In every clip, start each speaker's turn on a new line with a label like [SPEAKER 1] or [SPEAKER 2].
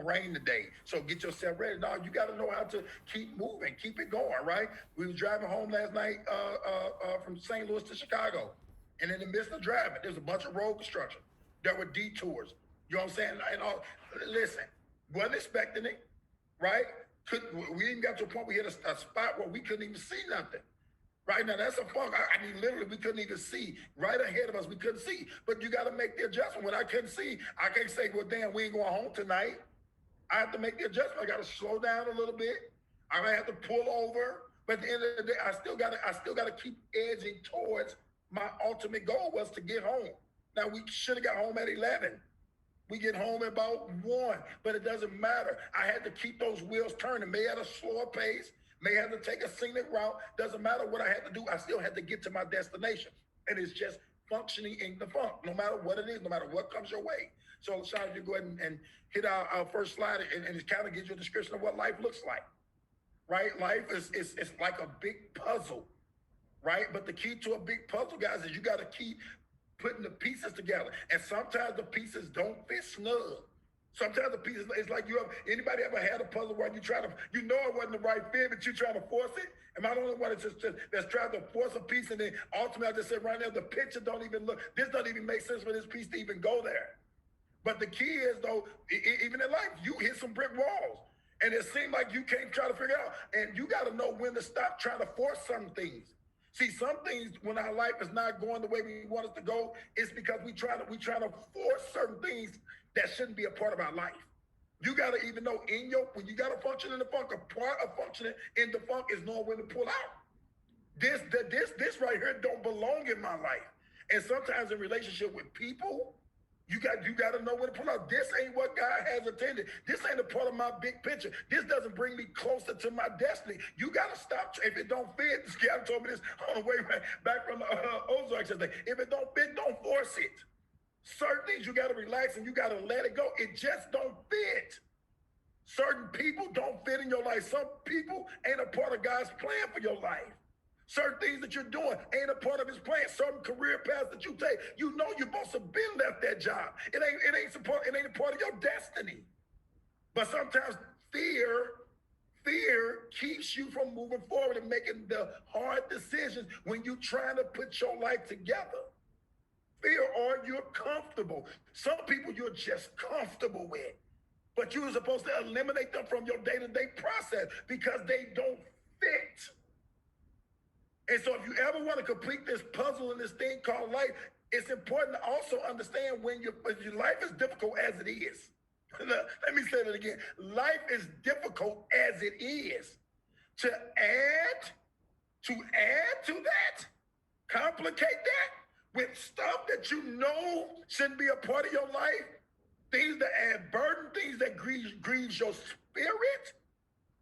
[SPEAKER 1] rain today, so get yourself ready. No, you got to know how to keep moving, keep it going, right? We was driving home last night from St. Louis to Chicago, and in the midst of driving, there's a bunch of road construction. There were detours. You know what I'm saying? And listen, wasn't expecting it, right? We even got to a point we hit a spot where we couldn't even see nothing. Right now, that's a funk. I mean, literally, we couldn't even see. Right ahead of us, we couldn't see. But you got to make the adjustment. When I couldn't see, I can't say, well, damn, we ain't going home tonight. I have to make the adjustment. I got to slow down a little bit. I might have to pull over. But at the end of the day, I still got to keep edging towards my ultimate goal was to get home. Now, we should have got home at 11. We get home at about 1, but it doesn't matter. I had to keep those wheels turning, may at a slower pace, may have to take a scenic route. Doesn't matter what I had to do. I still had to get to my destination. And it's just functioning in the funk, no matter what it is, no matter what comes your way. So, Sean, if you go ahead and hit our first slide, and it kind of gives you a description of what life looks like, right? Life is like a big puzzle, right? But the key to a big puzzle, guys, is you got to keep putting the pieces together. And sometimes the pieces don't fit snug. Sometimes the pieces, it's like anybody ever had a puzzle where you try to, you know it wasn't the right fit, but you try to force it? Am I the only one that's trying to force a piece, and then ultimately I just said right now, the picture don't even look, this doesn't even make sense for this piece to even go there. But the key is though, even in life, you hit some brick walls. And it seemed like you can't try to figure it out. And you got to know when to stop trying to force some things. See, some things when our life is not going the way we want it to go, it's because we trying to force certain things that shouldn't be a part of our life. You got to even know when you got to function in the funk, a part of functioning in the funk is knowing when to pull out. This right here don't belong in my life. And sometimes in relationship with people, you got to know when to pull out. This ain't what God has intended. This ain't a part of my big picture. This doesn't bring me closer to my destiny. You got to stop. If it don't fit, this guy told me this on the way back from Ozarks. If it don't fit, don't force it. Certain things you got to relax and you got to let it go. It just don't fit. Certain people don't fit in your life. Some people ain't a part of God's plan for your life. Certain things that you're doing ain't a part of his plan. Certain career paths that you take, you know you're supposed to be left that job. It ain't a part of your destiny. But sometimes fear keeps you from moving forward and making the hard decisions when you're trying to put your life together. Fear, or you're comfortable. Some people you're just comfortable with, but you're supposed to eliminate them from your day-to-day process because they don't fit. And so if you ever want to complete this puzzle in this thing called life, it's important to also understand when your life is difficult as it is. Let me say that again. Life is difficult as it is. To add to that, complicate that with stuff that you know shouldn't be a part of your life, things that add burden, things that grieves your spirit,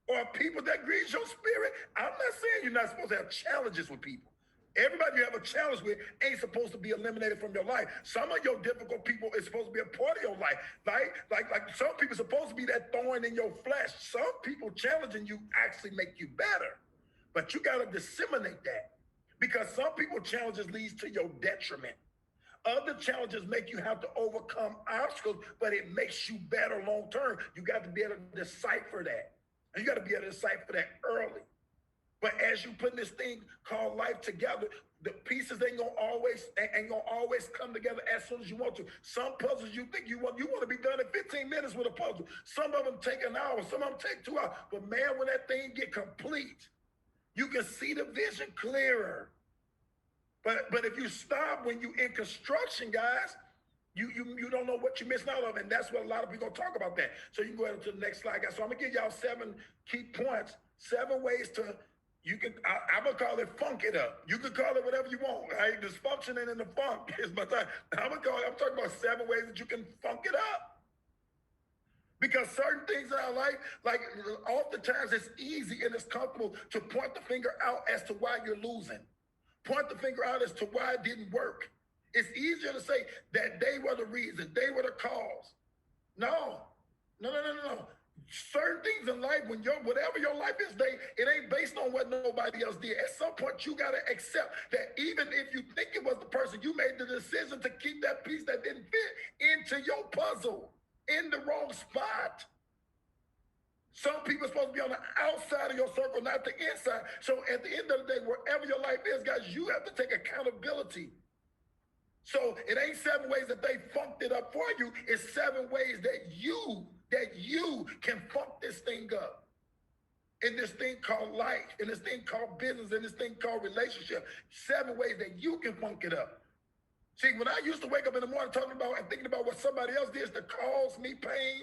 [SPEAKER 1] or people that grieves your spirit. I'm not saying you're not supposed to have challenges with people. Everybody you have a challenge with ain't supposed to be eliminated from your life. Some of your difficult people is supposed to be a part of your life. Like some people are supposed to be that thorn in your flesh. Some people challenging you actually make you better. But you got to disseminate that, because some people challenges leads to your detriment. Other challenges make you have to overcome obstacles, but it makes you better long term. You got to be able to decipher that. And you got to be able to decipher that early. But as you put this thing called life together, the pieces ain't gonna always come together as soon as you want to. Some puzzles you think you want to be done in 15 minutes with a puzzle. Some of them take an hour, some of them take 2 hours. But man, when that thing get complete, you can see the vision clearer. But if you stop when you in construction, guys, you don't know what you're missing out of, and that's what a lot of people gonna talk about that. So you can go ahead to the next slide, guys. So I'm gonna give y'all 7 key points, 7 ways to, I'm gonna call it funk it up. You can call it whatever you want, right? Dysfunctioning in the funk is my time. I'm talking about 7 ways that you can funk it up. Because certain things in our life, like oftentimes it's easy and it's comfortable to point the finger out as to why you're losing. Point the finger out as to why it didn't work. It's easier to say that they were the reason, they were the cause. No. Certain things in life, whatever your life is, it ain't based on what nobody else did. At some point, you gotta accept that even if you think it was the person, you made the decision to keep that piece that didn't fit into your puzzle in the wrong spot. Some people are supposed to be on the outside of your circle, not the inside. So at the end of the day, wherever your life is, guys, you have to take accountability. So it ain't 7 ways that they funked it up for you. It's 7 ways that you can funk this thing up. In this thing called life, in this thing called business, in this thing called relationship. 7 ways that you can funk it up. See, when I used to wake up in the morning talking about and thinking about what somebody else did to cause me pain,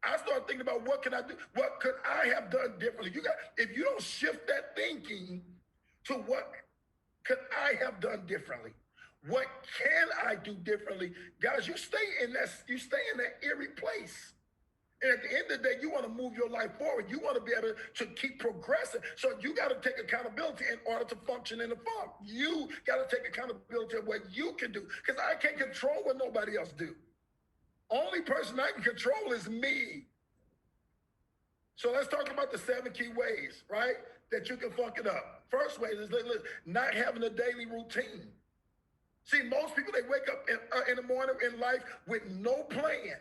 [SPEAKER 1] I started thinking about what can I do? What could I have done differently? If you don't shift that thinking to what could I have done differently? What can I do differently? Guys, you stay in that eerie place. And at the end of the day, you want to move your life forward. You want to be able to keep progressing. So you got to take accountability in order to function in the funk. You got to take accountability of what you can do. Because I can't control what nobody else do. Only person I can control is me. So let's talk about the 7 key ways, right, that you can funk it up. First way is not having a daily routine. See, most people, they wake up in the morning in life with no plan.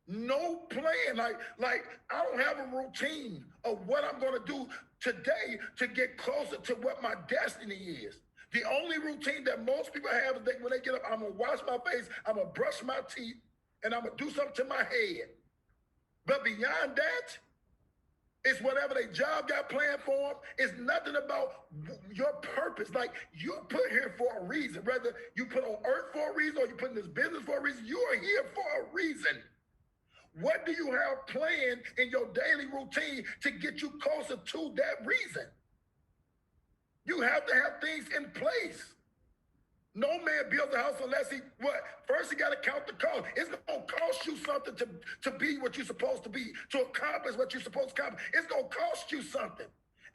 [SPEAKER 1] No plan. Like I don't have a routine of what I'm going to do today to get closer to what my destiny is. The only routine that most people have is when they get up, I'm going to wash my face, I'm going to brush my teeth, and I'm going to do something to my head. But beyond that, it's whatever their job got planned for them. It's nothing about your purpose. Like, you're put here for a reason. Whether you put on earth for a reason or you put in this business for a reason, you are here for a reason. What do you have planned in your daily routine to get you closer to that reason? You have to have things in place. No man builds a house unless first he got to count the cost. It's going to cost you something to be what you're supposed to be, to accomplish what you're supposed to accomplish. It's going to cost you something.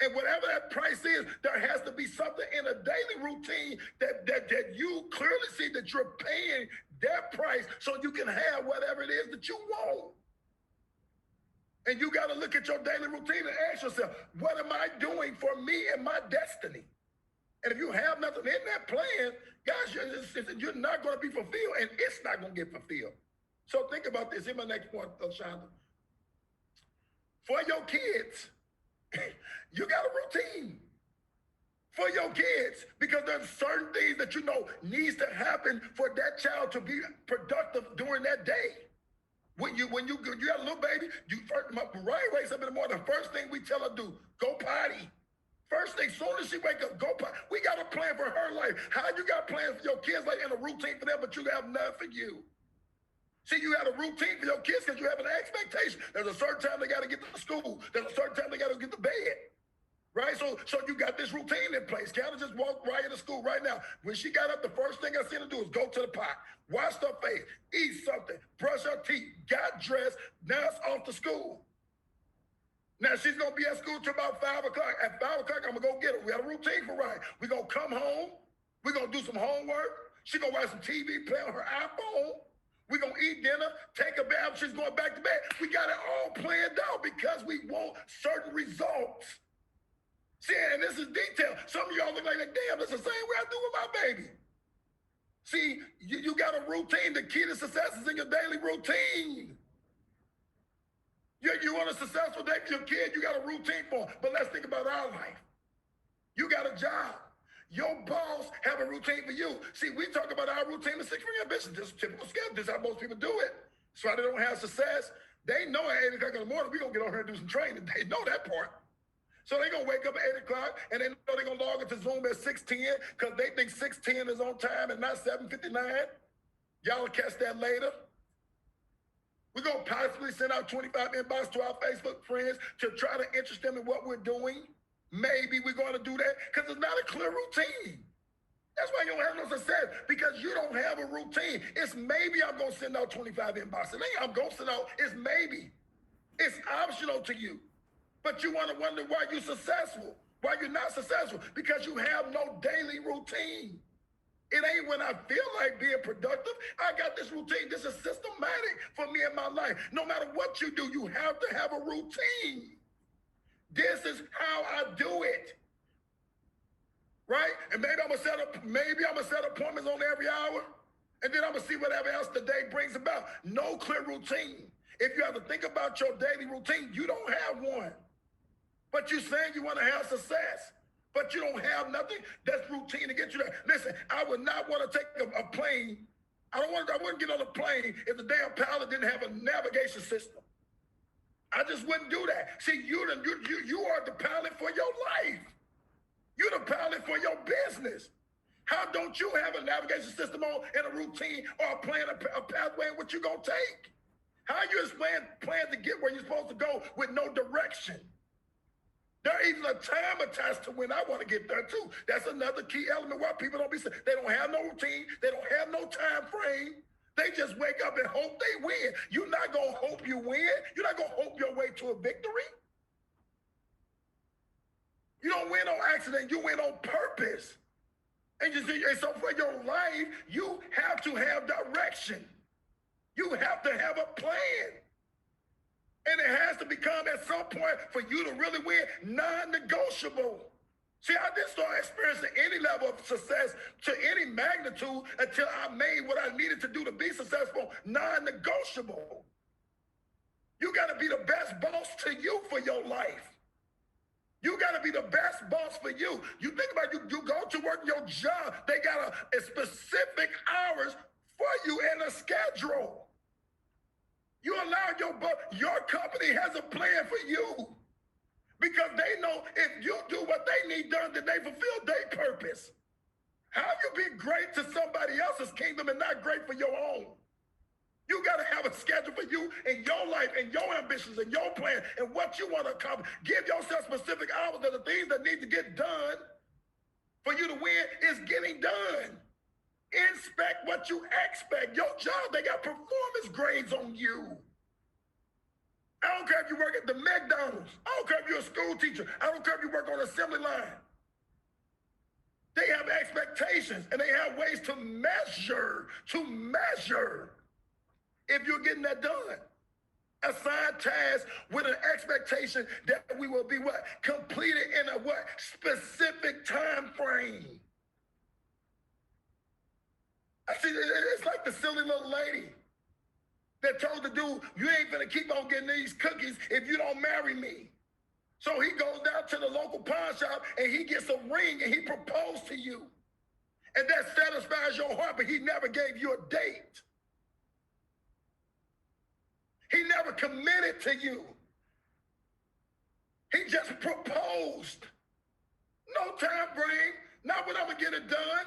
[SPEAKER 1] And whatever that price is, there has to be something in a daily routine that you clearly see that you're paying that price so you can have whatever it is that you want. And you got to look at your daily routine and ask yourself, what am I doing for me and my destiny? And if you have nothing in that plan, guys, you're not going to be fulfilled, and it's not going to get fulfilled. So think about this. Here's my next point, Shonda. For your kids, you got a routine. For your kids, because there's certain things that you know needs to happen for that child to be productive during that day. When you got a little baby, Ryan wakes up in the morning, the first thing we tell her to do, go potty. First thing, soon as she wake up, go potty. We got a plan for her life. How you got plans for your kids, like in a routine for them, but you have none for you? See, you got a routine for your kids because you have an expectation. There's a certain time they got to get to school. There's a certain time they got to get to bed. Right? So you got this routine in place. Kiana just walked right into school right now. When she got up, the first thing I seen her do is go to the pot, wash her face, eat something, brush her teeth, got dressed. Now it's off to school. Now she's going to be at school till about 5 o'clock. At 5 o'clock, I'm going to go get her. We got a routine for Ryan. We're going to come home. We're going to do some homework. She's going to watch some TV, play on her iPhone. We're going to eat dinner, take a bath. She's going back to bed. We got it all planned out because we want certain results. See, and this is detail. Some of y'all look like, damn, that's the same way I do with my baby. See, you got a routine. The key to success is in your daily routine. You want a successful day for your kid, you got a routine for them. But let's think about our life. You got a job. Your boss have a routine for you. See, we talk about our routine in six-figure ambition. This is typical schedule. This is how most people do it. That's why they don't have success. They know at 8 o'clock in the morning, we're going to get on here and do some training. They know that part. So they're going to wake up at 8 o'clock, and they know they're going to log into Zoom at 6:10 because they think 6:10 is on time and not 7:59. Y'all will catch that later. We're going to possibly send out 25 inbox to our Facebook friends to try to interest them in what we're doing. Maybe we're going to do that because it's not a clear routine. That's why you don't have no success, because you don't have a routine. It's maybe I'm going to send out 25 inboxes. It ain't I'm going to send out, it's maybe. It's optional to you. But you want to wonder why you're successful, why you're not successful, because you have no daily routine. It ain't when I feel like being productive. I got this routine. This is systematic for me in my life. No matter what you do, you have to have a routine. This is how I do it. Right? And maybe I'm gonna set appointments on every hour, and then I'm gonna see whatever else the day brings about. No clear routine. If you have to think about your daily routine, you don't have one. But you're saying you want to have success, but you don't have nothing that's routine to get you there. Listen, I would not want to take a plane. I wouldn't get on a plane if the damn pilot didn't have a navigation system. I just wouldn't do that. See, you are the pilot for your life. You're the pilot for your business. How don't you have a navigation system on and a routine or a plan, a pathway in what you're going to take? How you plan to get where you're supposed to go with no direction? There even a time attached to when I want to get there too. That's another key element why people don't be saying they don't have no routine, they don't have no time frame. They just wake up and hope they win. You're not gonna hope you win. You're not gonna hope your way to a victory. You don't win on accident, you win on purpose. And so for your life, you have to have direction. You have to have a plan. And it has to become, at some point, for you to really win, non-negotiable. See, I didn't start experiencing any level of success to any magnitude until I made what I needed to do to be successful non-negotiable. You got to be the best boss to you for your life. You got to be the best boss for you. You think about you go to work your job, they got a specific hours for you and a schedule. You allow your company has a plan for you because they know if you do what they need done, then they fulfill their purpose. How you be great to somebody else's kingdom and not great for your own? You got to have a schedule for you and your life and your ambitions and your plan and what you want to accomplish. Give yourself specific hours of the things that need to get done for you to win is getting done. Inspect what you expect. Your job, they got performance grades on you. I don't care if you work at the McDonald's. I don't care if you're a school teacher. I don't care if you work on an assembly line. They have expectations and they have ways to measure if you're getting that done. Assign tasks with an expectation that we will be what? Completed in a what? Specific time frame. I see, it's like the silly little lady that told the dude, you ain't gonna keep on getting these cookies if you don't marry me. So he goes down to the local pawn shop and he gets a ring and he proposed to you. And that satisfies your heart, but he never gave you a date. He never committed to you. He just proposed. No time frame, not when I'm gonna get it done.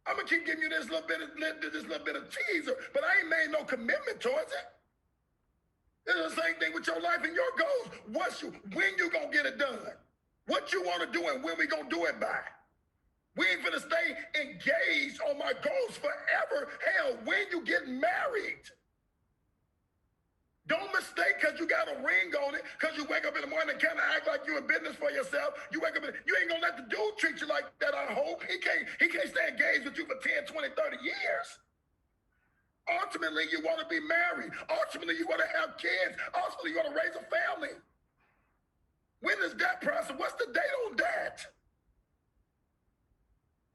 [SPEAKER 1] I'm gonna keep giving you this little bit of teaser, but I ain't made no commitment towards it. It's the same thing with your life and your goals. When you gonna get it done? What you wanna do and when we gonna do it by? We ain't gonna stay engaged on my goals forever. Hell, when you get married. Don't mistake because you got a ring on it, because you wake up in the morning and kind of act like you're in business for yourself. You wake up, you ain't gonna let the dude treat you like that, I hope. He can't stay engaged with you for 10, 20, 30 years. Ultimately, you want to be married. Ultimately, you want to have kids. Ultimately, you want to raise a family. When is that process? What's the date on that?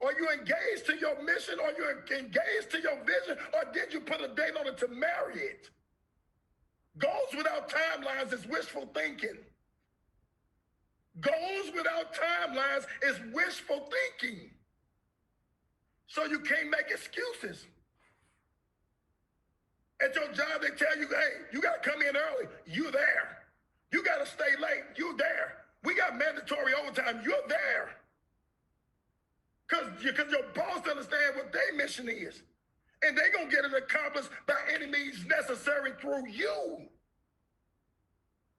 [SPEAKER 1] Are you engaged to your mission? Are you engaged to your vision? Or did you put a date on it to marry it? Goals without timelines is wishful thinking. Goals without timelines is wishful thinking. So you can't make excuses. At your job, they tell you, hey, you got to come in early. You're there. You got to stay late. You're there. We got mandatory overtime. You're there. Because your boss understands what their mission is. And they're going to get it accomplished by any means necessary through you.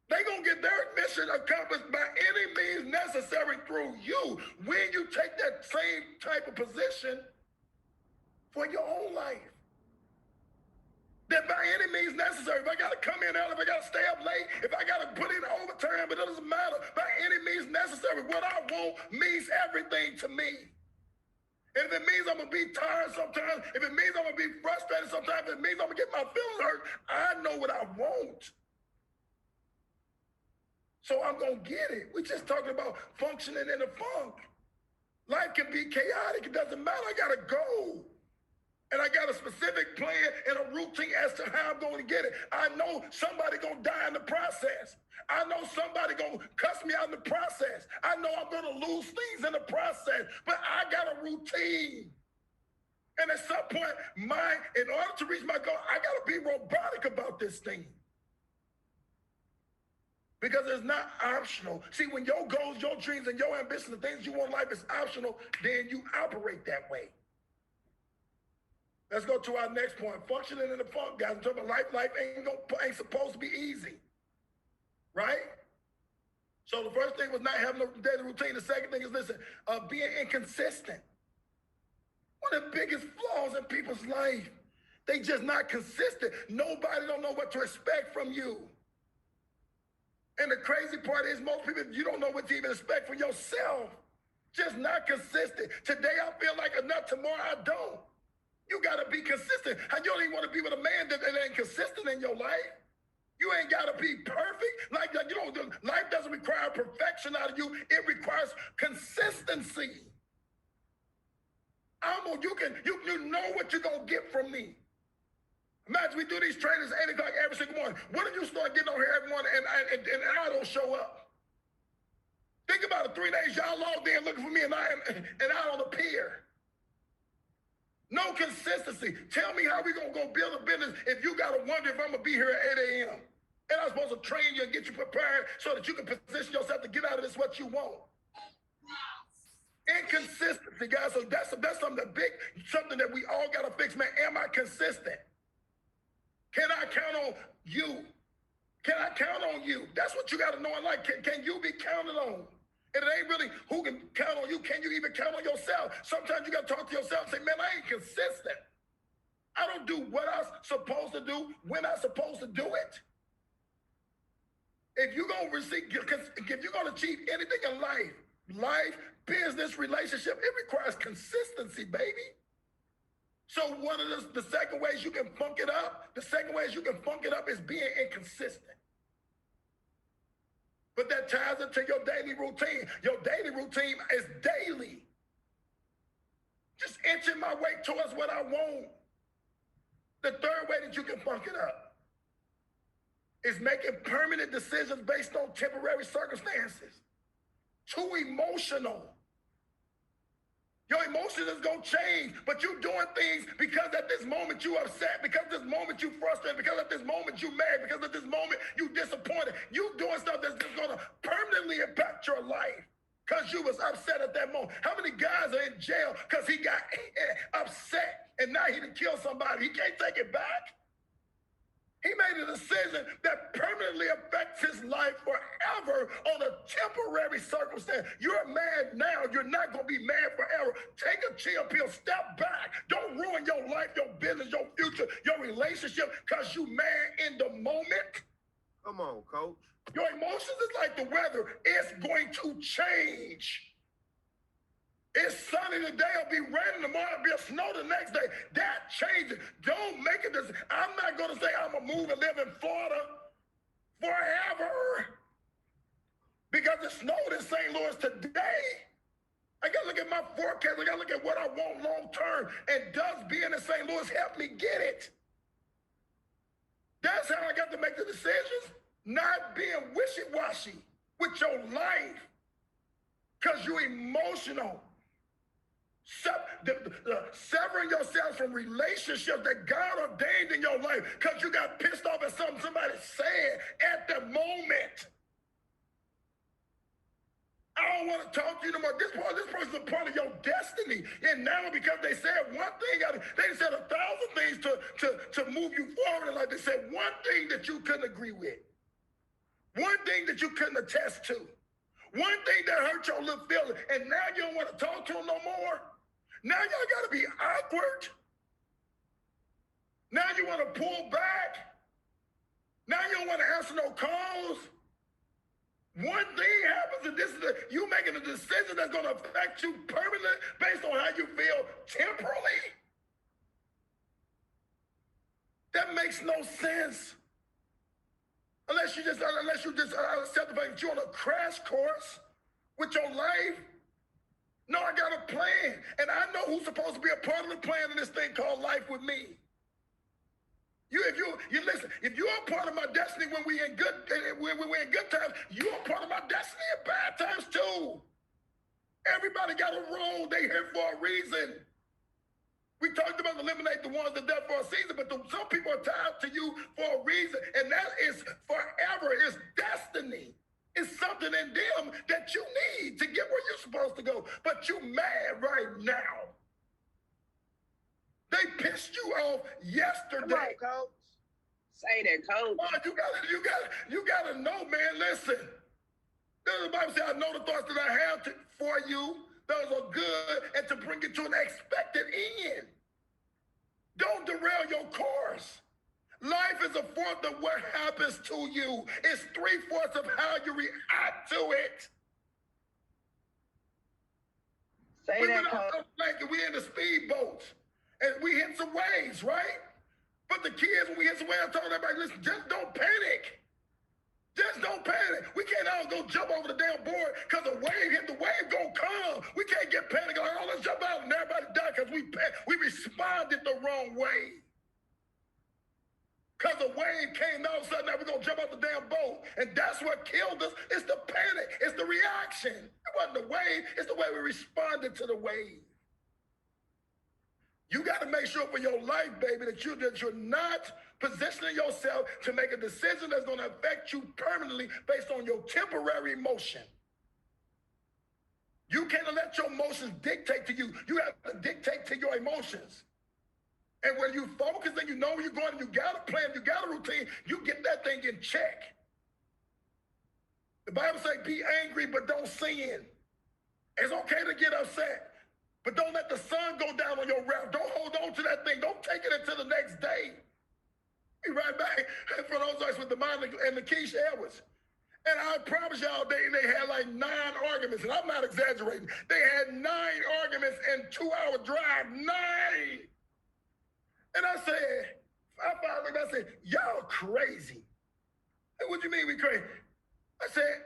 [SPEAKER 1] They're going to get their mission accomplished by any means necessary through you when you take that same type of position for your own life. That by any means necessary, if I got to come in early, if I got to stay up late, if I got to put in overtime, it doesn't matter. By any means necessary, what I want means everything to me. And if it means I'm going to be tired sometimes, if it means I'm going to be frustrated sometimes, if it means I'm going to get my feelings hurt, I know what I want. So I'm going to get it. We're just talking about functioning in the funk. Life can be chaotic. It doesn't matter. I got to go. And I got a specific plan and a routine as to how I'm going to get it. I know somebody going to die in the process. I know somebody going to cuss me out in the process. I know I'm going to lose things in the process, but I got a routine. And at some point, in order to reach my goal, I got to be robotic about this thing. Because it's not optional. See, when your goals, your dreams, and your ambitions, the things you want in life is optional, then you operate that way. Let's go to our next point. Functioning in the funk, guys. I'm talking about life ain't supposed to be easy. Right? So the first thing was not having a daily routine. The second thing is, listen, being inconsistent. One of the biggest flaws in people's life. They just not consistent. Nobody don't know what to expect from you. And the crazy part is most people, you don't know what to even expect from yourself. Just not consistent. Today I feel like enough, tomorrow I don't. You got to be consistent. You don't even want to be with a man that ain't consistent in your life. You ain't got to be perfect. Life doesn't require perfection out of you. It requires consistency. You know what you're going to get from me. Imagine we do these trainings at 8 o'clock every single morning. What if you start getting on here every morning and I don't show up? Think about it, 3 days y'all logged in looking for me and I don't appear. No consistency. Tell me how we gonna go build a business if you gotta wonder if I'm gonna be here at 8 a.m. And I'm supposed to train you and get you prepared so that you can position yourself to get out of this what you want. Inconsistency, guys. So that's something that we all gotta fix, man. Am I consistent? Can I count on you? Can I count on you? That's what you got to know in life. Can you be counted on? And it ain't really who can count on you. Can you even count on yourself? Sometimes you got to talk to yourself and say, man, I ain't consistent. I don't do what I'm supposed to do when I'm supposed to do it. If you're going to achieve anything in life, business, relationship, it requires consistency, baby. So one of the second ways you can funk it up, is being inconsistent. But that ties into your daily routine. Your daily routine is daily. Just inching my way towards what I want. The third way that you can funk it up is making permanent decisions based on temporary circumstances. Too emotional. Your emotions is going to change, but you're doing things because at this moment you upset, because at this moment you frustrated, because at this moment you mad, because at this moment you disappointed. You doing stuff that's just going to permanently impact your life because you was upset at that moment. How many guys are in jail because he got upset and now he done killed somebody? He can't take it back. He made a decision that permanently affects his life forever on a temporary circumstance. You're mad now. You're not going to be mad forever. Take a chill pill. Step back. Don't ruin your life, your business, your future, your relationship because you mad in the moment.
[SPEAKER 2] Come on, coach.
[SPEAKER 1] Your emotions is like the weather. It's going to change. It's sunny today, it'll be raining tomorrow, it'll be a snow the next day. That changes. Don't make it this. I'm not going to say I'm going to move and live in Florida forever because it snowed in St. Louis today. I got to look at my forecast. I got to look at what I want long term. And does being in St. Louis help me get it? That's how I got to make the decisions. Not being wishy-washy with your life because you're emotional. Severing yourself from relationships that God ordained in your life because you got pissed off at something somebody said at the moment. I don't want to talk to you no more. This person's a part of your destiny. And now because they said one thing, they said 1,000 things to move you forward in life. They said one thing that you couldn't agree with. One thing that you couldn't attest to. One thing that hurt your little feeling. And now you don't want to talk to them no more. Now y'all got to be awkward. Now you want to pull back. Now you don't want to answer no calls. One thing happens, and this is you making a decision that's going to affect you permanently based on how you feel temporally. That makes no sense. Unless you just accept the fact that you're on a crash course with your life. No, I got a plan. And I know who's supposed to be a part of the plan in this thing called life with me. You listen, if you're a part of my destiny when we're in good times, you're a part of my destiny in bad times too. Everybody got a role. They here for a reason. We talked about eliminate the ones that are there for a season, but some people are tied to you for a reason, and that is forever. It's destiny. It's something in them that you need to get where you're supposed to go, but you mad right now. They pissed you off yesterday.
[SPEAKER 2] Come on, coach. Say that, coach.
[SPEAKER 1] You gotta know, man. Listen. The Bible says, I know the thoughts that I have for you. Those are good and to bring you to an expected end. Don't derail your course. Life is a fourth of what happens to you. It's 3/4 of how you react to it.
[SPEAKER 2] Say that, coach.
[SPEAKER 1] We in the speedboats and we hit some waves, right? But the kids, when we hit some waves, I told everybody, listen, just don't panic. Just don't panic. We can't all go jump over the damn board because a wave hit the wave gonna come. We can't get panicked like, oh, let's jump out and everybody die because we responded the wrong way. Because a wave came, all of a sudden now we're gonna jump out the damn boat. And that's what killed us. It's the panic. It's the reaction. It wasn't the wave. It's the way we responded to the wave. You got to make sure for your life, baby, that you're not positioning yourself to make a decision that's going to affect you permanently based on your temporary emotion. You can't let your emotions dictate to you. You have to dictate to your emotions. And when you focus and you know where you're going, and you got a plan, you got a routine, you get that thing in check. The Bible says, be angry, but don't sin. It's okay to get upset. But don't let the sun go down on your wrath. Don't hold on to that thing. Don't take it until the next day. Be right back for those guys with the mind and the Keisha Edwards. And I promise y'all, they had like 9 arguments, and I'm not exaggerating. They had 9 arguments in 2-hour drive. 9. And I said, y'all crazy. And what do you mean we crazy? I said,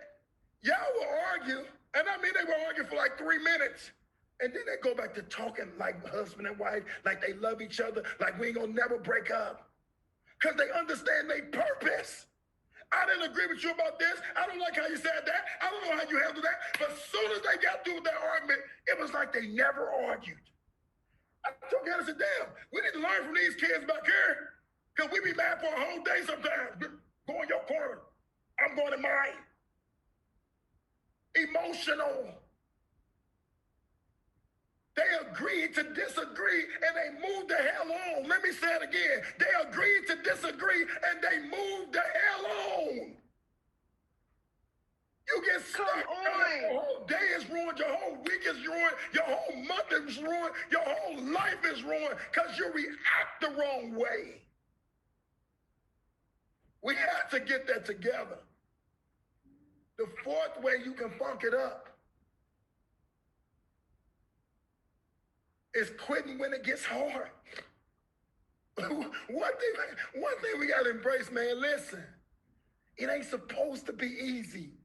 [SPEAKER 1] y'all will argue, and I mean they will argue for like 3 minutes. And then they go back to talking like husband and wife, like they love each other, like we ain't gonna never break up. Because they understand their purpose. I didn't agree with you about this. I don't like how you said that. I don't know how you handled that. But as soon as they got through with that argument, it was like they never argued. I told God, I said, damn, we need to learn from these kids back here. Because we be mad for a whole day sometimes. Go in your corner. I'm going in mine. Emotional. They agreed to disagree and they moved the hell on. Let me say it again. They agreed to disagree and they moved the hell on. You get stuck. Your whole day is ruined. Your whole week is ruined. Your whole month is ruined. Your whole life is ruined because you react the wrong way. We have to get that together. The fourth way you can funk it up is quitting when it gets hard. One thing we gotta embrace, man, listen, it ain't supposed to be easy.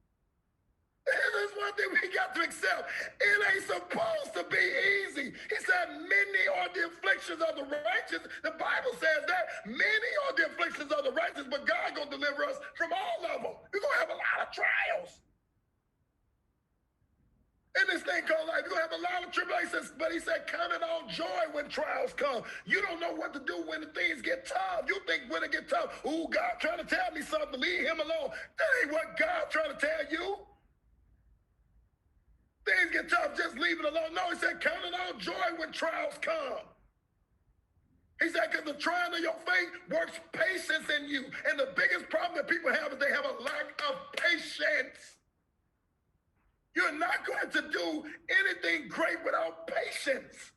[SPEAKER 1] That's one thing we got to accept. It ain't supposed to be easy. He said, many are the afflictions of the righteous. The Bible says that. Many are the afflictions of the righteous, but God gonna deliver us from all of them. We're gonna have a lot of trials. In this thing called life, you're going to have a lot of tribulations, but he said, count it all joy when trials come. You don't know what to do when the things get tough. You think when it get tough, ooh, God trying to tell me something, leave him alone. That ain't what God trying to tell you. Things get tough, just leave it alone. No, he said, count it all joy when trials come. He said, because the trying of your faith works patience in you. And the biggest problem that people have is they have a lack of patience. You're not going to do anything great without patience.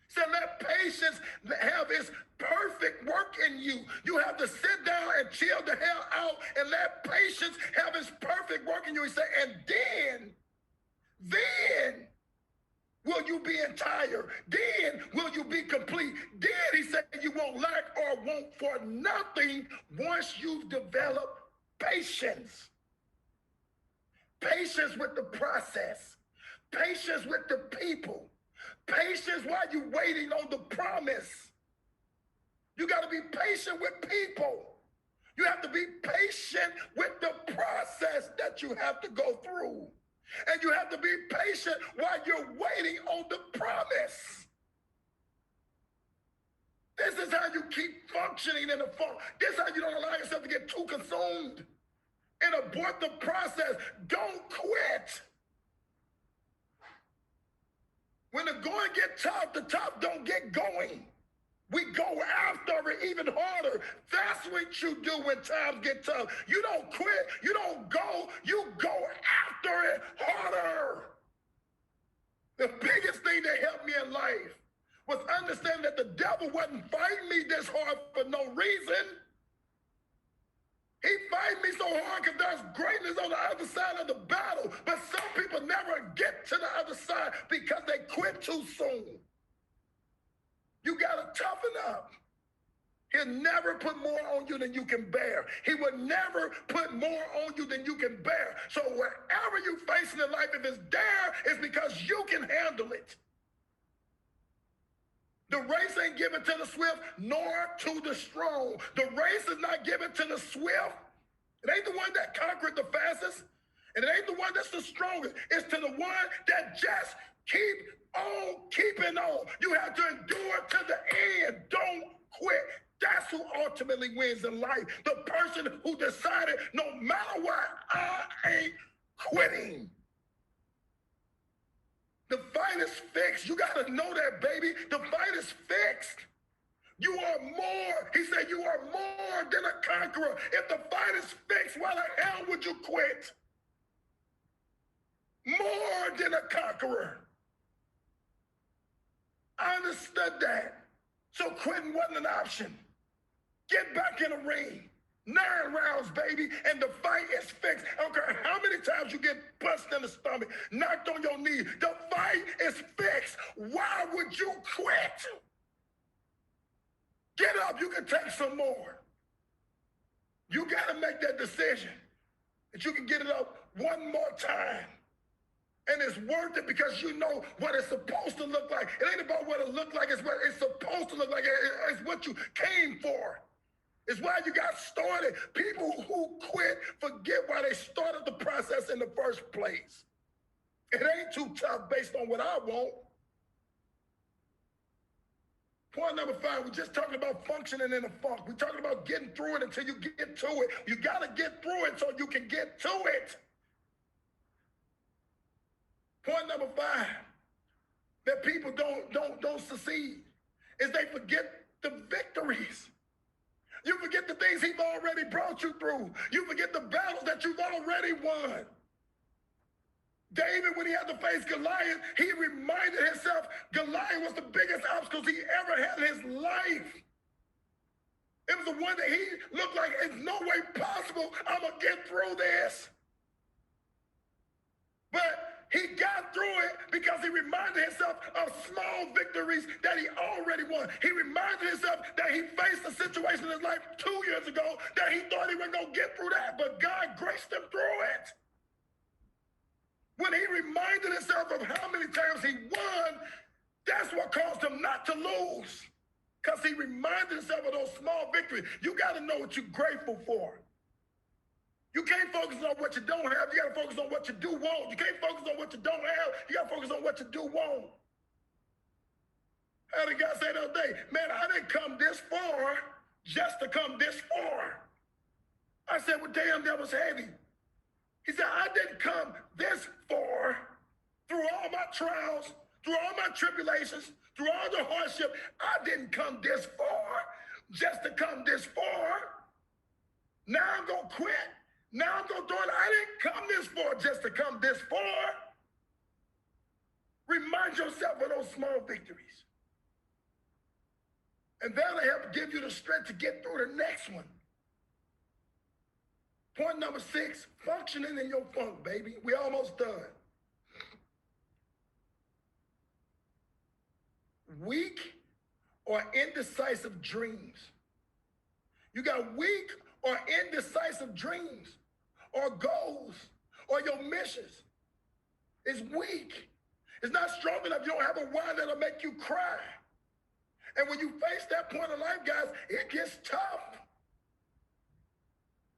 [SPEAKER 1] So let patience have its perfect work in you. You have to sit down and chill the hell out and let patience have its perfect work in you. He said, and then will you be entire. Then will you be complete. Then he said you won't lack or want for nothing once you've developed patience. Patience with the process. Patience with the people. Patience while you're waiting on the promise. You got to be patient with people. You have to be patient with the process that you have to go through. And you have to be patient while you're waiting on the promise. This is how you keep functioning in the funk. This is how you don't allow yourself to get too consumed and abort the process. Don't quit. When the going get tough, the tough don't get going. We go after it even harder. That's what you do when times get tough. You don't quit. You don't go. You go after it harder. The biggest thing that helped me in life was understanding that the devil wasn't fighting me this hard for no reason. He fighting me so hard because there's greatness on the other side of the battle. But some people never get to the other side because they quit too soon. You got to toughen up. He'll never put more on you than you can bear. He will never put more on you than you can bear. So wherever you're facing in life, if it's there, it's because you can handle it. The race ain't given to the swift nor to the strong. The race is not given to the swift. It ain't the one that conquered the fastest. And it ain't the one that's the strongest. It's to the one that just keep on keeping on. You have to endure to the end. Don't quit. That's who ultimately wins in life. The person who decided, no matter what, I ain't quitting. The fight is fixed. You got to know that, baby. The fight is fixed. You are more. He said you are more than a conqueror. If the fight is fixed, why the hell would you quit? More than a conqueror. I understood that. So quitting wasn't an option. Get back in the ring. 9 rounds, baby, and the fight is fixed. I don't care how many times you get punched in the stomach, knocked on your knee. The fight is fixed. Why would you quit? Get up. You can take some more. You got to make that decision that you can get it up one more time. And it's worth it because you know what it's supposed to look like. It ain't about what it looked like. It's what it's supposed to look like. It's what you came for. It's why you got started. People who quit forget why they started the process in the first place. It ain't too tough based on what I want. Point number 5, we're just talking about functioning in a funk. We're talking about getting through it until you get to it. You got to get through it so you can get to it. Point number 5, that people don't succeed, is they forget the victories. You forget the things he's already brought you through. You forget the battles that you've already won. David, when he had to face Goliath, he reminded himself Goliath was the biggest obstacle he ever had in his life. It was the one that he looked like, it's no way possible I'm going to get through this. But he got through it because he reminded himself of small victories that he already won. He reminded himself that he faced a situation in his life 2 years ago that he thought he wasn't going to get through that, but God graced him through it. When he reminded himself of how many times he won, that's what caused him not to lose. Because he reminded himself of those small victories. You got to know what you're grateful for. You can't focus on what you don't have. You got to focus on what you do want. You can't focus on what you don't have. You got to focus on what you do want. I had a guy say the other day, man, I didn't come this far just to come this far. I said, well, damn, that was heavy. He said, I didn't come this far through all my trials, through all my tribulations, through all the hardship. I didn't come this far just to come this far. Now I'm going to quit. Now I'm going to do it. I didn't come this far just to come this far. Remind yourself of those small victories. And that'll help give you the strength to get through the next one. Point number 6, functioning in your funk, baby. We almost done. Weak or indecisive dreams. You got weak or indecisive dreams or goals or your missions. It's weak. It's not strong enough. You don't have a why that'll make you cry. And when you face that point in life, guys, it gets tough.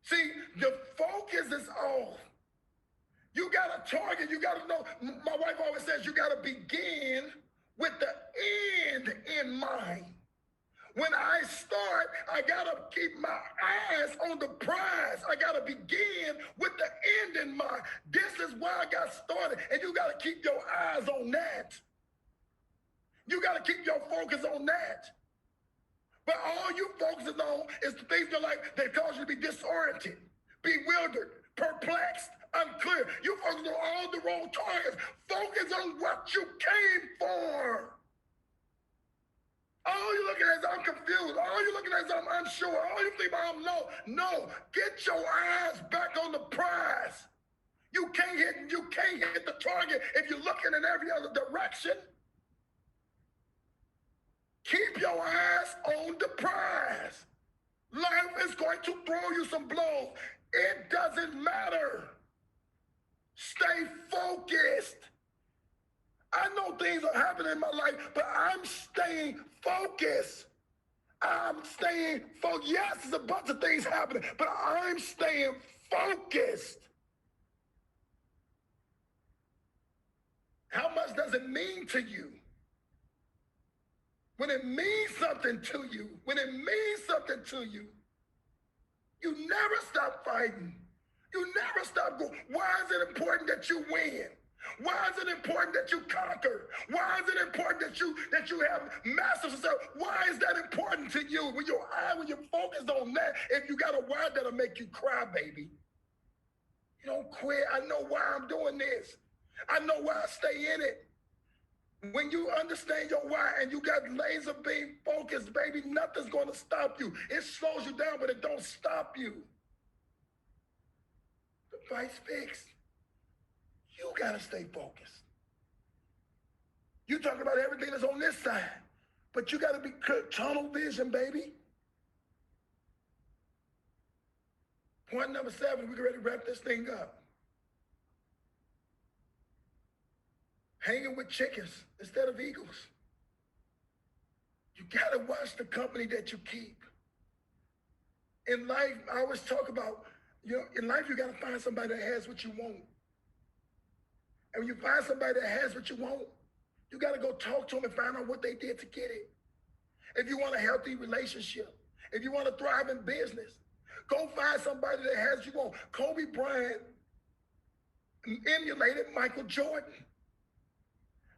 [SPEAKER 1] See, the focus is off. You got a target. You got to know. My wife always says you got to begin with the end in mind. When I start, I got to keep my eyes on the prize. I got to begin with the end in mind. This is why I got started. And you got to keep your eyes on that. You got to keep your focus on that. But all you focusing on is the things that cause you to be disoriented, bewildered, perplexed, unclear. You focus on all the wrong targets. Focus on what you came for. All you're looking at is I'm confused. All you're looking at is I'm unsure. All you think about no. Get your eyes back on the prize. You can't hit the target if you're looking in every other direction. Keep your eyes on the prize. Life is going to throw you some blows. It doesn't matter. Stay focused. I know things are happening in my life, but I'm staying focused. I'm staying focused. Yes, there's a bunch of things happening, but I'm staying focused. How much does it mean to you? When it means something to you, you never stop fighting. You never stop going. Why is it important that you win? Why is it important that you conquer? Why is it important that you have mastered yourself? Why is that important to you? When you're focused on that, if you got a why that'll make you cry, baby. You don't quit. I know why I'm doing this. I know why I stay in it. When you understand your why and you got laser beam focus, baby, nothing's going to stop you. It slows you down, but it don't stop you. The fight's fixed. You got to stay focused. You talk about everything that's on this side, but you got to be clear, tunnel vision, baby. Point number 7, we get ready to wrap this thing up. Hanging with chickens instead of eagles. You got to watch the company that you keep. In life, I always talk about, in life, you got to find somebody that has what you want. And when you find somebody that has what you want, you got to go talk to them and find out what they did to get it. If you want a healthy relationship, if you want to thrive in business, go find somebody that has what you want. Kobe Bryant emulated Michael Jordan.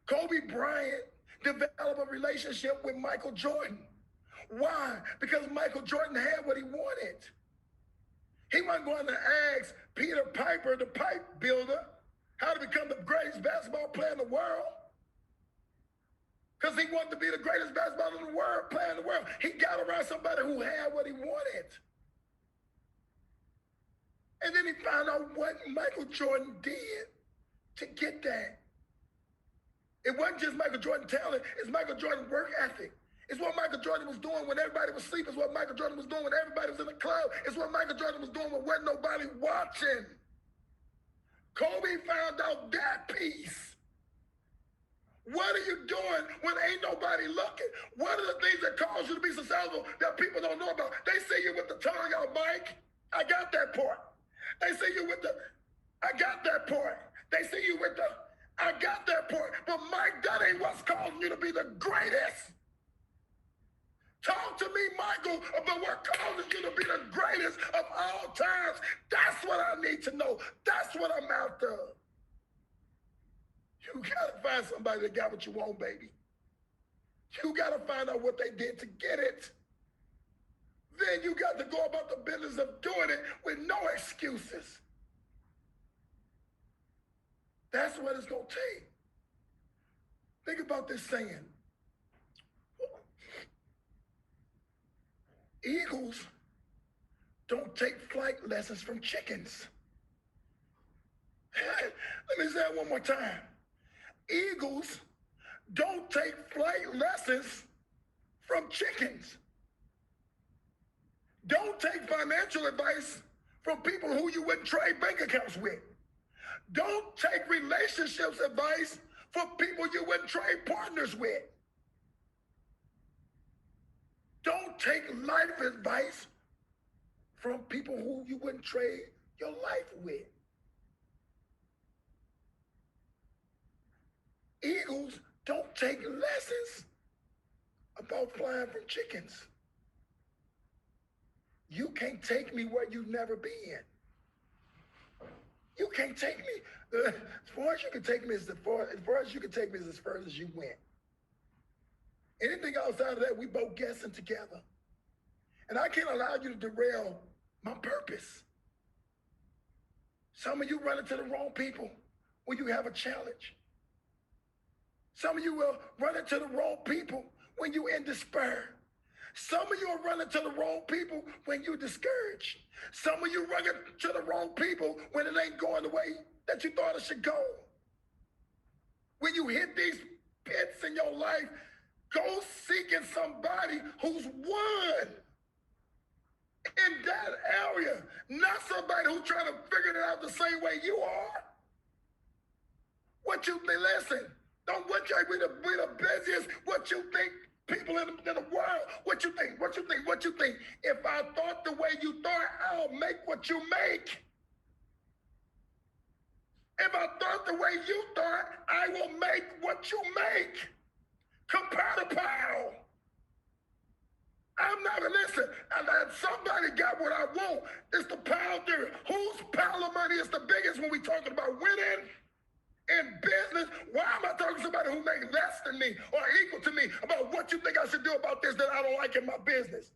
[SPEAKER 1] Kobe Bryant developed a relationship with Michael Jordan. Why? Because Michael Jordan had what he wanted. He wasn't going to ask Peter Piper, the pipe builder, how to become the greatest basketball player in the world. Because he wanted to be the greatest basketball player in the world. He got around somebody who had what he wanted. And then he found out what Michael Jordan did to get that. It wasn't just Michael Jordan talent, it's Michael Jordan work ethic. It's what Michael Jordan was doing when everybody was asleep. It's what Michael Jordan was doing when everybody was in the club. It's what Michael Jordan was doing when wasn't nobody watching. Kobe found out that piece. What are you doing when ain't nobody looking? What are the things that cause you to be successful that people don't know about? They see you with the tongue out, Mike. I got that part. They see you with the, I got that part. They see you with the, I got that part. But Mike, that ain't what's causing you to be the greatest. Talk to me, Michael, about what causes you to be the greatest of all times. That's what I need to know. That's what I'm after. You got to find somebody that got what you want, baby. You got to find out what they did to get it. Then you got to go about the business of doing it with no excuses. That's what it's going to take. Think about this saying. Eagles don't take flight lessons from chickens. Let me say it one more time. Eagles don't take flight lessons from chickens. Don't take financial advice from people who you wouldn't trade bank accounts with. Don't take relationships advice for people you wouldn't trade partners with. Don't take life advice from people who you wouldn't trade your life with. Eagles don't take lessons about flying from chickens. You can't take me where you've never been. You can't take me. As far as you can take me is as far as you can take me is as far as you went. Anything outside of that, we both guessing together. And I can't allow you to derail my purpose. Some of you run into the wrong people when you have a challenge. Some of you will run into the wrong people when you're in despair. Some of you are running to the wrong people when you're discouraged. Some of you run into the wrong people when it ain't going the way that you thought it should go. When you hit these pits in your life, go seeking somebody who's won in that area, not somebody who's trying to figure it out the same way you are. What you think, listen, don't what you we the busiest, what you think people in the world, what you think, what you think, what you think. If I thought the way you thought, I'll make what you make. If I thought the way you thought, I will make what you make. Compare to pow. I'm not, listen, somebody got what I want. It's the power theory. Whose pile of money is the biggest when we talking about winning in business? Why am I talking to somebody who makes less than me or equal to me about what you think I should do about this that I don't like in my business?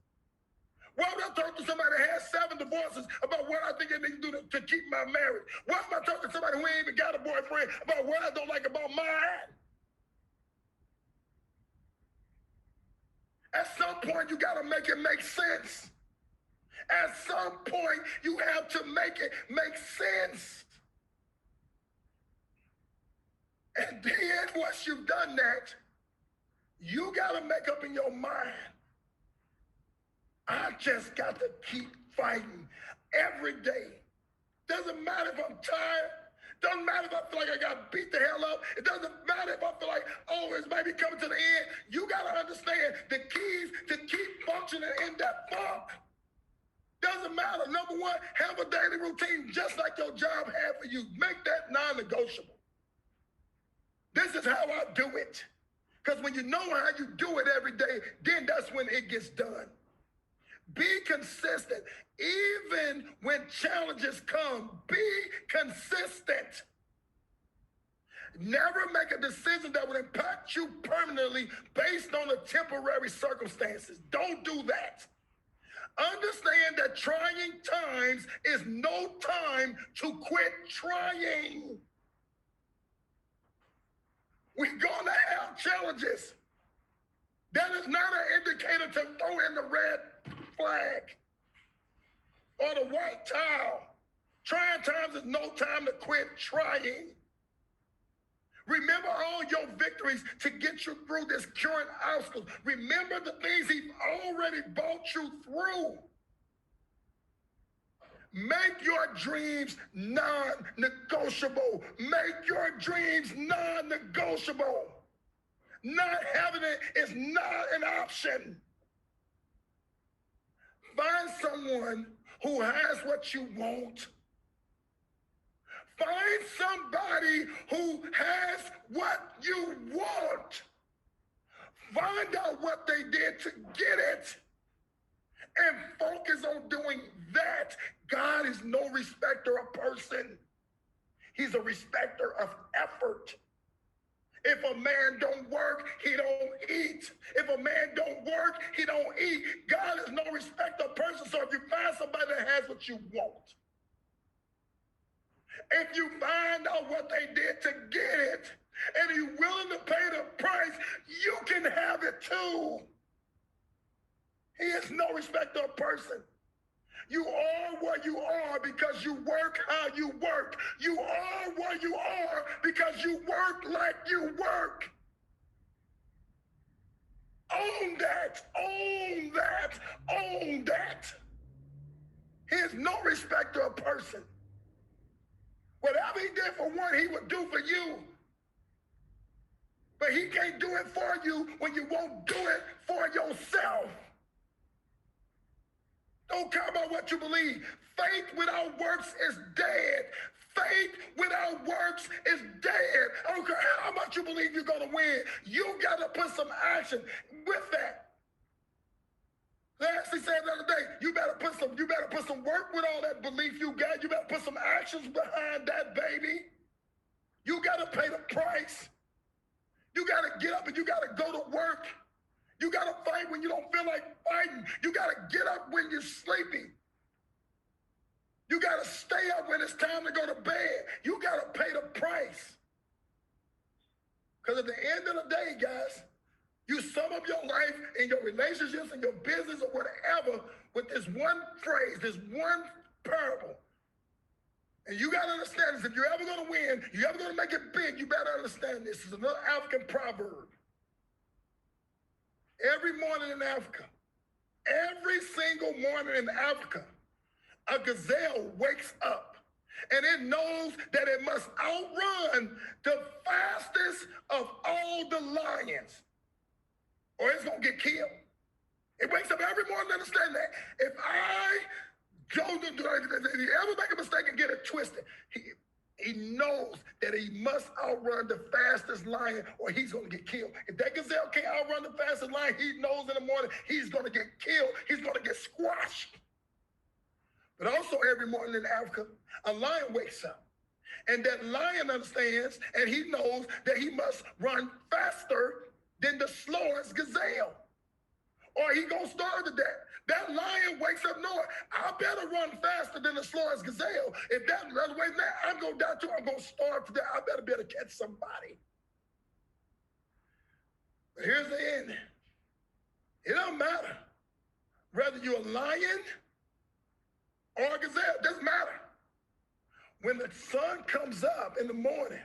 [SPEAKER 1] Why would I talk to somebody that has 7 divorces about what I think they need to do to keep my marriage? Why am I talking to somebody who ain't even got a boyfriend about what I don't like about mine? At some point, you got to make it make sense. At some point, you have to make it make sense. And then once you've done that, you got to make up in your mind, I just got to keep fighting every day. Doesn't matter if I'm tired. Doesn't matter if I feel like I got beat the hell up. It doesn't matter if I feel like, oh, it's maybe coming to the end. You got to understand the keys to keep functioning in that funk. Doesn't matter. Number one, have a daily routine just like your job had for you. Make that non-negotiable. This is how I do it. Because when you know how you do it every day, then that's when it gets done. Be consistent. Even when challenges come, be consistent. Never make a decision that would impact you permanently based on the temporary circumstances. Don't do that. Understand that trying times is no time to quit trying. We're going to have challenges. That is not an indicator to throw in the red flag or the white towel. Trying times is no time to quit trying. Remember all your victories to get you through this current obstacle. Remember the things he's already brought you through. Make your dreams non-negotiable. Make your dreams non-negotiable. Not having it is not an option. Find someone who has what you want. Find somebody who has what you want. Find out what they did to get it and focus on doing that. God is no respecter of person. He's a respecter of effort. If a man don't work, he don't eat. If a man don't work, he don't eat. God is no respecter of person. So if you find somebody that has what you want, if you find out what they did to get it, and you're willing to pay the price, you can have it too. He is no respecter of person. You are where you are because you work how you work. You are where you are because you work like you work. Own that, own that, own that. He is no respecter of person. Whatever he did for one, he would do for you. But he can't do it for you when you won't do it for yourself. Don't care about what you believe. Faith without works is dead. Faith without works is dead. I don't care how much you believe you're going to win. You got to put some action with that. Lastly said the other day, you better put some work with all that belief you got. You better put some actions behind that, baby. You got to pay the price. You got to get up and you got to go to work. You got to fight when you don't feel like fighting. You got to get up when you're sleepy. You got to stay up when it's time to go to bed. You got to pay the price. Because at the end of the day, guys, you sum up your life and your relationships and your business or whatever with this one phrase, this one parable. And you got to understand this. If you're ever going to win, you're ever going to make it big, you better understand this. This is another African proverb. Every morning in Africa, every single morning in Africa, a gazelle wakes up and it knows that it must outrun the fastest of all the lions or it's going to get killed. It wakes up every morning to understand that. If I don't do anything, if you ever make a mistake and get it twisted, he knows that he must outrun the fastest lion or he's going to get killed. If that gazelle can't outrun the fastest lion, he knows in the morning he's going to get killed. He's going to get squashed. But also every morning in Africa, a lion wakes up. And that lion understands and he knows that he must run faster than the slowest gazelle or he going to starve to death. That lion wakes up knowing, I better run faster than the slowest gazelle. If that's the other way, I'm going to die too. I'm going to starve to death. I better be able to catch somebody. But here's the end. It don't matter whether you're a lion or a gazelle. It doesn't matter. When the sun comes up in the morning,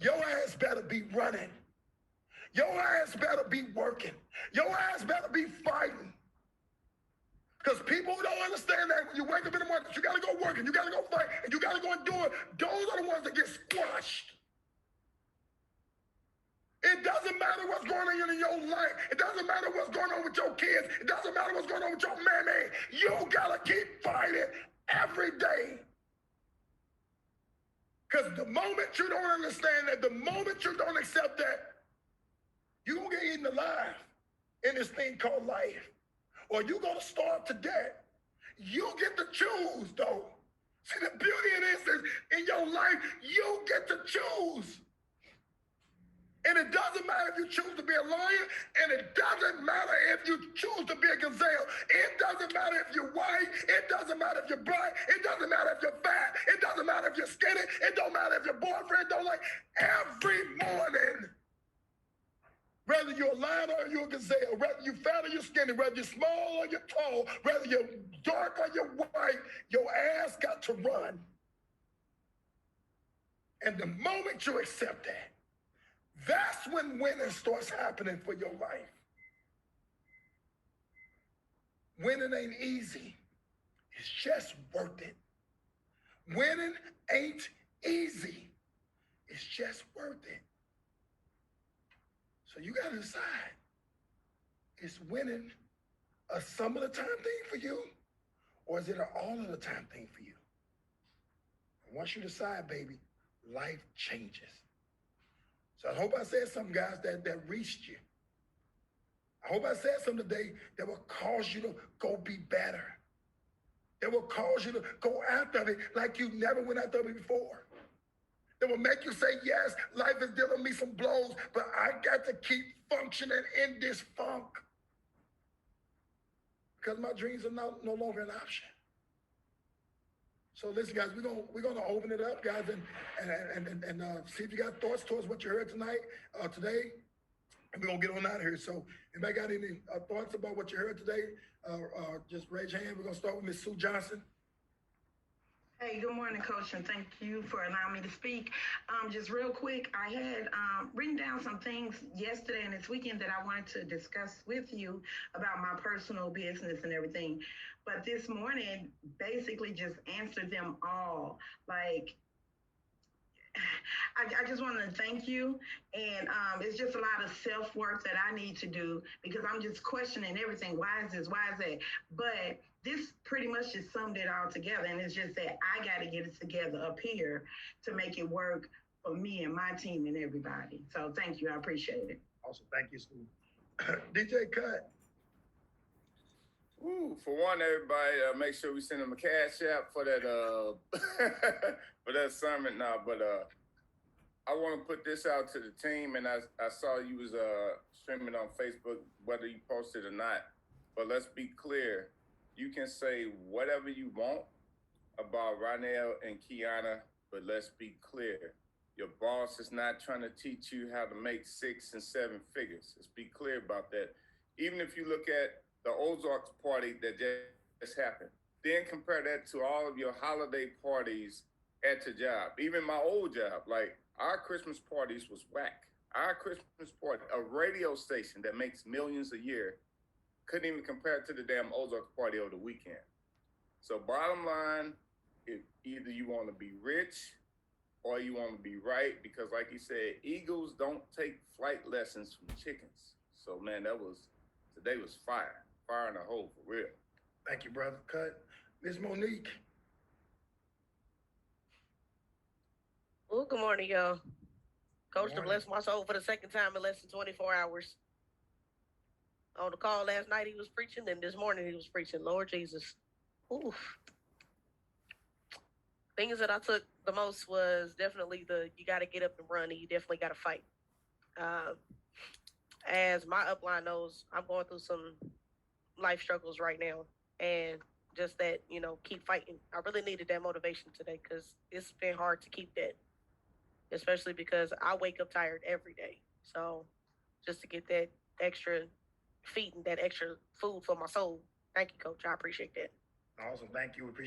[SPEAKER 1] your ass better be running. Your ass better be working. Your ass better be fighting. Because people who don't understand that when you wake up in the morning, you got to go work and you got to go fight and you got to go and do it. Those are the ones that get squashed. It doesn't matter what's going on in your life. It doesn't matter what's going on with your kids. It doesn't matter what's going on with your mammy. You got to keep fighting every day. Because the moment you don't understand that, the moment you don't accept that, you're going to get eaten alive in this thing called life. Or you're going to starve to death. You get to choose, though. See, the beauty of this is in your life, you get to choose. And it doesn't matter if you choose to be a lion, and it doesn't matter if you choose to be a gazelle. It doesn't matter if you're white. It doesn't matter if you're black. It doesn't matter if you're fat. It doesn't matter if you're skinny. It don't matter if your boyfriend don't like. Every morning, whether you're a lion or you're a gazelle, whether you're fat or you're skinny, whether you're small or you're tall, whether you're dark or you're white, your ass got to run. And the moment you accept that, that's when winning starts happening for your life. Winning ain't easy. It's just worth it. Winning ain't easy. It's just worth it. So you got to decide, is winning a some of the time thing for you, or is it an all of the time thing for you? And once you decide, baby, life changes. So I hope I said something, guys, that reached you. I hope I said something today that will cause you to go be better. That will cause you to go after it like you never went after it before. That will make you say, yes, life is dealing me some blows, but I got to keep functioning in this funk. Because my dreams are no longer an option. So listen, guys, we're gonna open it up, guys, and see if you got thoughts towards what you heard today, and we're gonna get on out of here. So, anybody got any thoughts about what you heard today? Just raise your hand. We're gonna start with Ms. Sue Johnson.
[SPEAKER 2] Hey, good morning, Coach, and thank you for allowing me to speak. Just real quick, I had written down some things yesterday and this weekend that I wanted to discuss with you about my personal business and everything. But this morning, basically just answered them all. Like, I just want to thank you. And it's just a lot of self work that I need to do because I'm just questioning everything. Why is this? Why is that? But this pretty much just summed it all together. And it's just that I got to get it together up here to make it work for me and my team and everybody. So thank you. I appreciate it.
[SPEAKER 1] Awesome. Thank you, Steve. DJ Cut.
[SPEAKER 3] Ooh, for one, everybody, make sure we send them a cash app for that for that sermon now. But I want to put this out to the team, and I saw you was streaming on Facebook, whether you posted or not. But let's be clear: you can say whatever you want about Ronnell and Kiana, but let's be clear: your boss is not trying to teach you how to make 6 and 7 figures. Let's be clear about that. Even if you look at the Ozarks party that just happened, then compare that to all of your holiday parties at your job. Even my old job, like our Christmas parties was whack. Our Christmas party, a radio station that makes millions a year, couldn't even compare it to the damn Ozarks party over the weekend. So bottom line, if either you want to be rich or you want to be right, because like you said, eagles don't take flight lessons from chickens. So man, today was fire in the hole for real.
[SPEAKER 1] Thank you, brother. Cut. Miss Monique.
[SPEAKER 4] Well, good morning, y'all. Coach to
[SPEAKER 1] morning.
[SPEAKER 4] bless my soul for the second time in less than 24 hours. On the call last night, he was preaching, and this morning he was preaching. Lord Jesus. Oof. Things that I took the most was definitely you got to get up and run, and you definitely got to fight. As my upline knows, I'm going through some life struggles right now, and just that, keep fighting. I really needed that motivation today because it's been hard to keep that, especially because I wake up tired every day. So just to get that extra feeding, that extra food for my soul. Thank you, Coach. I appreciate that.
[SPEAKER 1] Awesome. Thank you. Appreciate